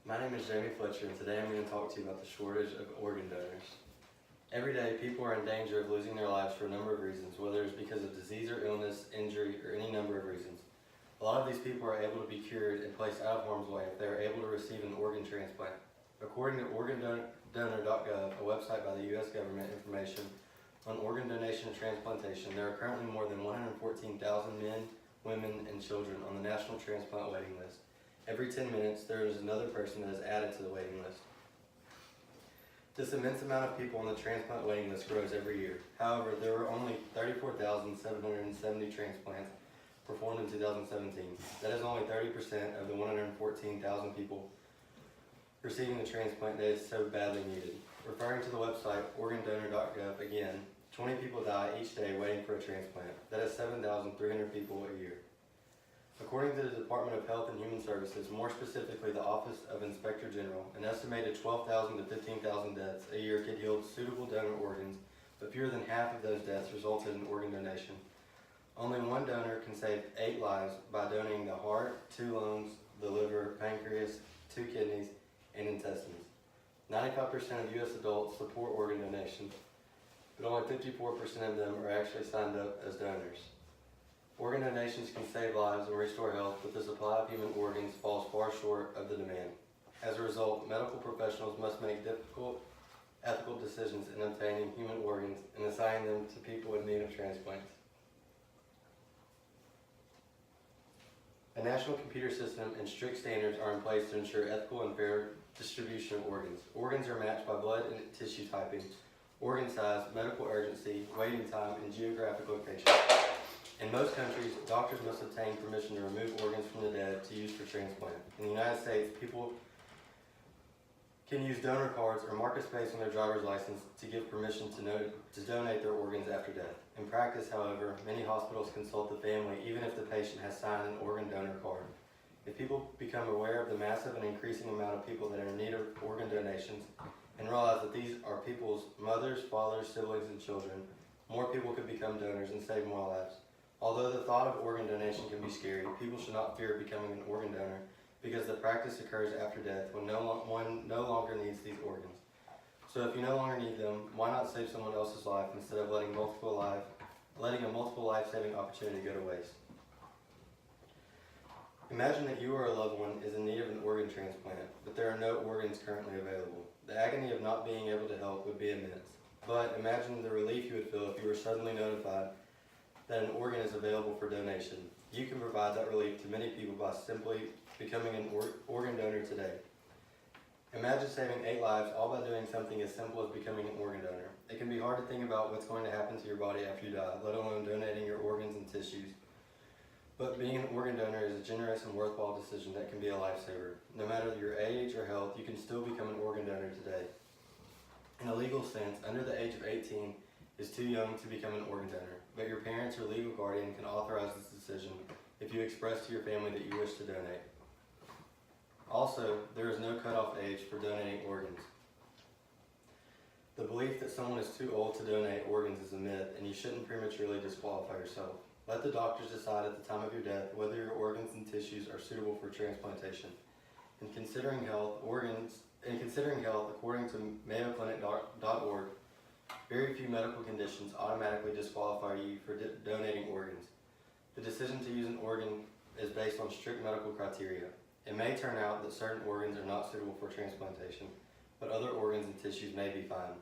My name is Jamey Fletcher, and today I'm going to talk to you about the shortage of organ donors. Every day, people are in danger of losing their lives for a number of reasons, whether it's because of disease or illness, injury, or any number of reasons. A lot of these people are able to be cured and placed out of harm's way if they are able to receive an organ transplant. According to organdonor.gov, a website by the U.S. government, information on organ donation and transplantation, there are currently more than 114,000 men, women, and children on the national transplant waiting list. Every 10 minutes, there is another person that is added to the waiting list. This immense amount of people on the transplant waiting list grows every year. However, there were only 34,770 transplants performed in 2017. That is only 30% of the 114,000 people receiving the transplant that is so badly needed. Referring to the website organdonor.gov again, 20 people die each day waiting for a transplant. That is 7,300 people a year. According to the Department of Health and Human Services, more specifically the Office of Inspector General, an estimated 12,000 to 15,000 deaths a year could yield suitable donor organs, but fewer than half of those deaths resulted in organ donation. Only one donor can save 8 lives by donating the heart, 2 lungs, the liver, pancreas, 2 kidneys, and intestines. 95% of U.S. adults support organ donation, but only 54% of them are actually signed up as donors. Organ donations can save lives and restore health, but the supply of human organs falls far short of the demand. As a result, medical professionals must make difficult ethical decisions in obtaining human organs and assigning them to people in need of transplants. A national computer system and strict standards are in place to ensure ethical and fair distribution of organs. Organs are matched by blood and tissue typing, organ size, medical urgency, waiting time, and geographic location. In most countries, doctors must obtain permission to remove organs from the dead to use for transplant. In the United States, people can use donor cards or mark a space on their driver's license to give permission to donate their organs after death. In practice, however, many hospitals consult the family even if the patient has signed an organ donor card. If people become aware of the massive and increasing amount of people that are in need of organ donations and realize that these are people's mothers, fathers, siblings, and children, more people could become donors and save more lives. Although the thought of organ donation can be scary, people should not fear becoming an organ donor because the practice occurs after death when one no longer needs these organs. So if you no longer need them, why not save someone else's life instead of letting a multiple life-saving opportunity go to waste? Imagine that you or a loved one is in need of an organ transplant, but there are no organs currently available. The agony of not being able to help would be immense. But imagine the relief you would feel if you were suddenly notified that an organ is available for donation. You can provide that relief to many people by simply becoming an organ donor today. Imagine saving 8 lives all by doing something as simple as becoming an organ donor. It can be hard to think about what's going to happen to your body after you die, let alone donating your organs and tissues. But being an organ donor is a generous and worthwhile decision that can be a lifesaver. No matter your age or health, you can still become an organ donor today. In a legal sense, under the age of 18 is too young to become an organ donor, but your parents or legal guardian can authorize this decision if you express to your family that you wish to donate. Also, there is no cutoff age for donating organs. The belief that someone is too old to donate organs is a myth, and you shouldn't prematurely disqualify yourself. Let the doctors decide at the time of your death whether your organs and tissues are suitable for transplantation. In considering health, according to MayoClinic.org, very few medical conditions automatically disqualify you for donating organs. The decision to use an organ is based on strict medical criteria. It may turn out that certain organs are not suitable for transplantation, but other organs and tissues may be fine.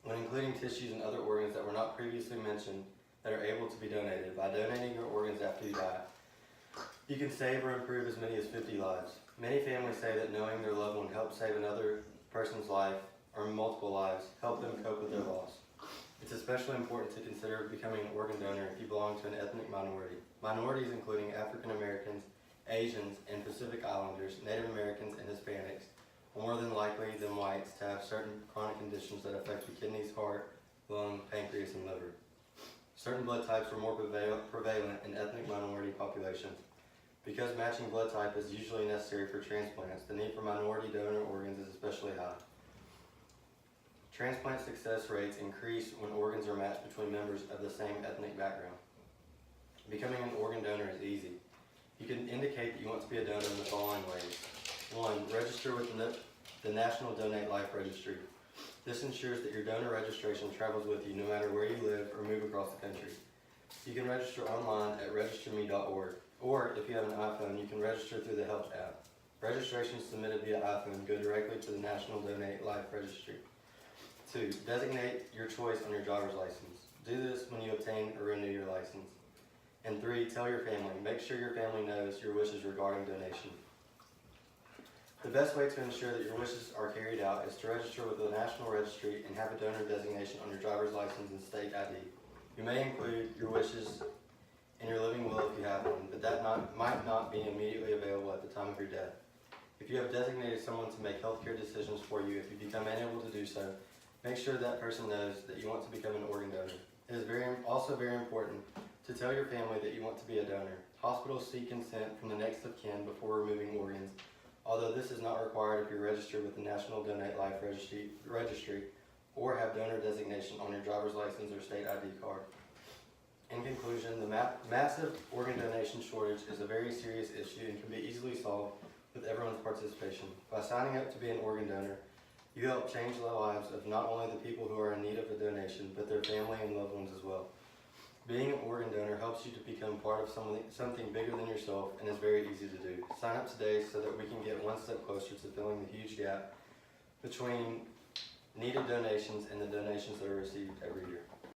When including tissues and other organs that were not previously mentioned that are able to be donated, by donating your organs after you die, you can save or improve as many as 50 lives. Many families say that knowing their loved one helped save another person's life or multiple lives help them cope with their loss. It's especially important to consider becoming an organ donor if you belong to an ethnic minority. Minorities including African Americans, Asians, and Pacific Islanders, Native Americans, and Hispanics are more than likely than whites to have certain chronic conditions that affect the kidneys, heart, lung, pancreas, and liver. Certain blood types are more prevalent in ethnic minority populations. Because matching blood type is usually necessary for transplants, the need for minority donor organs is especially high. Transplant success rates increase when organs are matched between members of the same ethnic background. Becoming an organ donor is easy. You can indicate that you want to be a donor in the following ways. 1. Register with the National Donate Life Registry. This ensures that your donor registration travels with you no matter where you live or move across the country. You can register online at registerme.org, or if you have an iPhone, you can register through the Help app. Registrations submitted via iPhone go directly to the National Donate Life Registry. 2. Designate your choice on your driver's license. Do this when you obtain or renew your license. And 3. Tell your family. Make sure your family knows your wishes regarding donation. The best way to ensure that your wishes are carried out is to register with the National Registry and have a donor designation on your driver's license and state ID. You may include your wishes in your living will if you have one, but that might not be immediately available at the time of your death. If you have designated someone to make healthcare decisions for you, if you become unable to do so, make sure that person knows that you want to become an organ donor. It is also very important to tell your family that you want to be a donor. Hospitals seek consent from the next of kin before removing organs, although this is not required if you're registered with the National Donate Life Registry or have donor designation on your driver's license or state ID card. In conclusion, the massive organ donation shortage is a very serious issue and can be easily solved with everyone's participation. By signing up to be an organ donor, you help change the lives of not only the people who are in need of a donation, but their family and loved ones as well. Being an organ donor helps you to become part of something bigger than yourself and is very easy to do. Sign up today so that we can get one step closer to filling the huge gap between needed donations and the donations that are received every year.